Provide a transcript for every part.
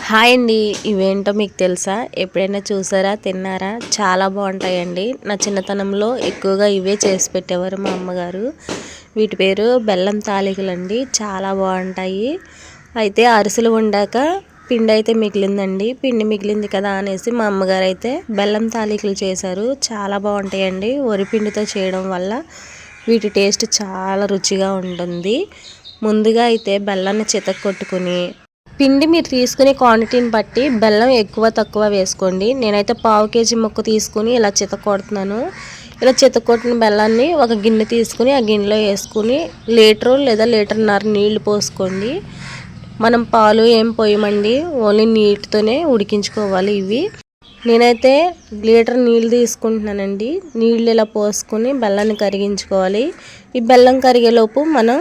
Hi అండి. ఇవేంటో మీకు తెలుసా? ఎప్పుడైనా చూసారా, తిన్నారా? చాలా బాగుంటాయండి. నా చిన్నతనంలో ఎక్కువగా ఇవే చేసి పెట్టేవారు మా అమ్మగారు. వీటి పేరు బెల్లం తాలికలండి. చాలా బాగుంటాయి. అయితే అరిసెలు వండాక పిండి అయితే మిగిలిందండి. పిండి మిగిలింది కదా అనేసి మా అమ్మగారు అయితే బెల్లం తాలికలు చేశారు. చాలా బాగుంటాయండి. వరిపిండితో చేయడం వల్ల వీటి టేస్ట్ చాలా రుచిగా ఉంటుంది. ముందుగా అయితే బెల్లాన్ని చితక్కొట్టుకుని పిండి మీరు తీసుకునే క్వాంటిటీని బట్టి బెల్లం ఎక్కువ తక్కువ వేసుకోండి. నేనైతే పావు కేజీ ముక్క తీసుకుని ఇలా చితకొడుతున్నాను. ఇలా చితకొట్టిన బెల్లాన్ని ఒక గిన్నె తీసుకుని ఆ గిన్నెలో వేసుకుని లీటరు లేదా లీటర్న్నర నీళ్లు పోసుకోండి. మనం పాలు ఏం పోయమండి, ఓన్లీ నీటితోనే ఉడికించుకోవాలి ఇవి. నేనైతే లీటర్ నీళ్ళు తీసుకుంటున్నానండి. నీళ్ళు ఇలా పోసుకుని బెల్లాన్ని కరిగించుకోవాలి. ఈ బెల్లం కరిగేలోపు మనం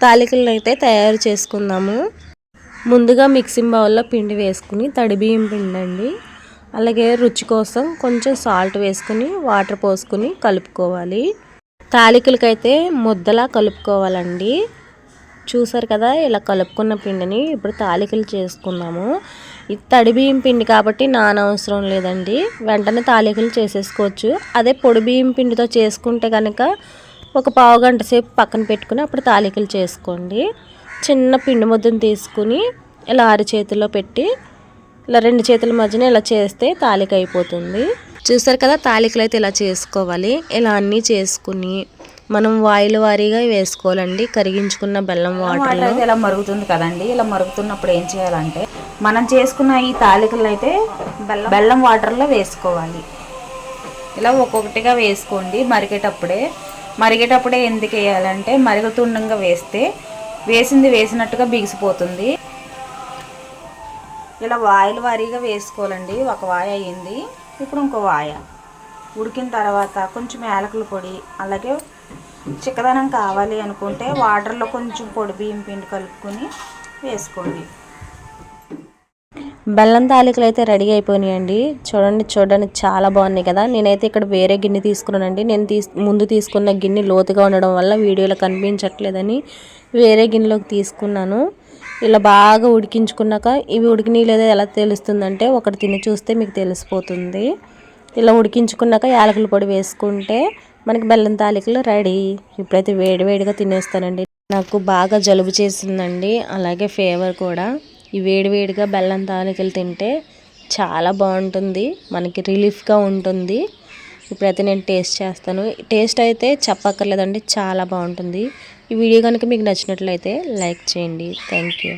తాలికలను అయితే తయారు చేసుకుందాము. ముందుగా మిక్సింగ్ బౌల్లో పిండి వేసుకుని తడి బియ్యం పిండి అండి, అలాగే రుచి కోసం కొంచెం సాల్ట్ వేసుకుని వాటర్ పోసుకుని కలుపుకోవాలి. తాలికలకైతే ముద్దలా కలుపుకోవాలండి. చూసారు కదా, ఇలా కలుపుకున్న పిండిని ఇప్పుడు తాలికలు చేసుకుందాము. ఇది తడి బియ్యం పిండి కాబట్టి నానవసరం లేదండి, వెంటనే తాలికలు చేసేసుకోవచ్చు. అదే పొడి బియ్యం పిండితో చేసుకుంటే కనుక ఒక పావు గంట సేపు పక్కన పెట్టుకుని అప్పుడు తాలికలు చేసుకోండి. చిన్న పిండి ముద్దను తీసుకుని ఇలా అరచేతిలో పెట్టి ఇలా రెండు చేతుల మధ్యన ఇలా చేస్తే తాలిక అయిపోతుంది. చూసారు కదా, తాలికలు అయితే ఇలా చేసుకోవాలి. ఇలా అన్నీ చేసుకుని మనం వాయిల వారీగా వేసుకోవాలండి. కరిగించుకున్న బెల్లం వాటర్ అయితే ఇలా మరుగుతుంది కదండి. ఇలా మరుగుతున్నప్పుడు ఏం చేయాలంటే మనం చేసుకున్న ఈ తాలికలు అయితే బెల్లం వాటర్లో వేసుకోవాలి. ఇలా ఒక్కొక్కటిగా వేసుకోండి. మరిగేటప్పుడే ఎందుకు వేయాలంటే మరుగుతుండగా వేస్తే వేసింది వేసినట్టుగా బిగిసిపోతుంది. ఇలా వాయిల వారీగా వేసుకోవాలండి. ఒక వాయ అయ్యింది, ఇప్పుడు ఇంకో వాయ ఉడికిన తర్వాత కొంచెం యాలకుల పొడి, అలాగే చిక్కదనం కావాలి అనుకుంటే వాటర్లో కొంచెం పొడి బియ్యం పిండి కలుపుకొని వేసుకోండి. బెల్లం తాలికలు అయితే రెడీ అయిపోయినాయండి. చూడడానికి చాలా బాగున్నాయి కదా. నేనైతే ఇక్కడ వేరే గిన్నె తీసుకున్నానండి. నేను ముందు తీసుకున్న గిన్నె లోతుగా ఉండడం వల్ల వీడియోలో కనిపించట్లేదని వేరే గిన్నెలోకి తీసుకున్నాను. ఇలా బాగా ఉడికించుకున్నాక ఇవి ఉడికినాయి లేదా ఎలా తెలుస్తుందంటే ఒకటి తిని చూస్తే మీకు తెలిసిపోతుంది. ఇలా ఉడికించుకున్నాక యాలకుల పొడి వేసుకుంటే మనకి బెల్లం తాలికలు రెడీ. ఇప్పుడైతే వేడివేడిగా తినేస్తానండి. నాకు బాగా జలుబు చేసిందండి, అలాగే ఫీవర్ కూడా. ఈ వేడివేడిగా బెల్లం తాలికలు తింటే చాలా బాగుంటుంది, మనకి రిలీఫ్గా ఉంటుంది. ఇప్పుడైతే నేను టేస్ట్ చేస్తాను. టేస్ట్ అయితే చెప్పక్కర్లేదండి, చాలా బాగుంటుంది. ఈ వీడియో కనుక మీకు నచ్చినట్లయితే లైక్ చేయండి. Thank you.